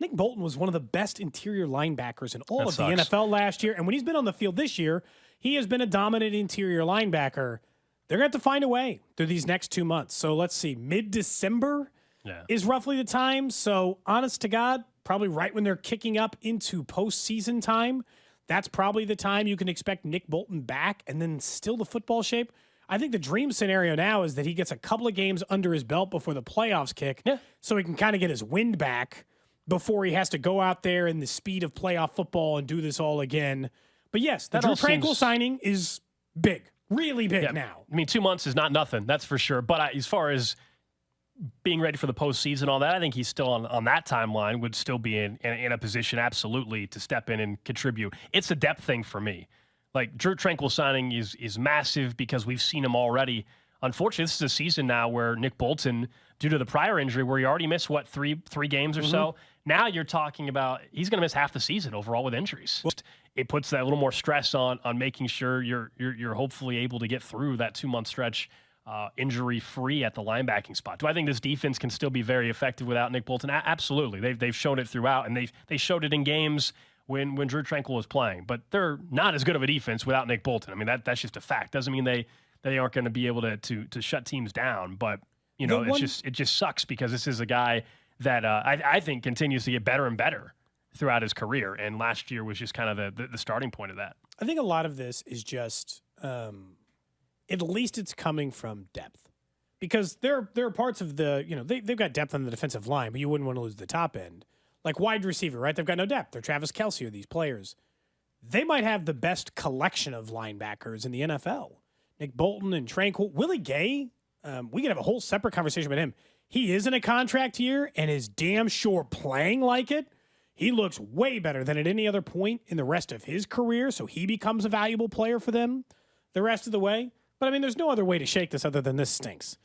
Nick Bolton was one of the best interior linebackers in all of the sucks. NFL last year. And when he's been on the field this year, he has been a dominant interior linebacker. They're going to have to find a way through these next 2 months. So let's see, mid-December is roughly the time. So honest to God, probably right when they're kicking up into postseason time, that's probably the time you can expect Nick Bolton back and then still the football shape. I think the dream scenario now is that he gets a couple of games under his belt before the playoffs kick so he can kind of get his wind back before he has to go out there in the speed of playoff football and do this all again. But yes, the Drew Tranquill signing is big, really big now. I mean, 2 months is not nothing, that's for sure. But as far as being ready for the postseason, all that, I think he's still on that timeline, would still be in a position absolutely to step in and contribute. It's a depth thing for me. Like, Drew Tranquill signing is massive because we've seen him already. Unfortunately, this is a season now where Nick Bolton, due to the prior injury where he already missed, three games or so, now you're talking about he's going to miss half the season overall with injuries. It puts that little more stress on making sure you're hopefully able to get through that 2 month stretch injury-free at the linebacking spot. Do I think this defense can still be very effective without Nick Bolton? Absolutely. They've shown it throughout, and they showed it in games when Drew Tranquill was playing. But they're not as good of a defense without Nick Bolton. I mean, that's just a fact. Doesn't mean they aren't going to be able to shut teams down. But you know, it just sucks because this is a guy that I think continues to get better and better throughout his career. And last year was just kind of the starting point of that. I think a lot of this is just at least it's coming from depth, because there are parts of the, you know, they've got depth on the defensive line, but you wouldn't want to lose the top end. Like wide receiver, right? They've got no depth. They're Travis Kelce or these players. They might have the best collection of linebackers in the NFL. Nick Bolton and Tranquill. Willie Gay, we could have a whole separate conversation about him. He is in a contract year and is damn sure playing like it. He looks way better than at any other point in the rest of his career, so he becomes a valuable player for them the rest of the way. But, I mean, there's no other way to shake this other than this stinks.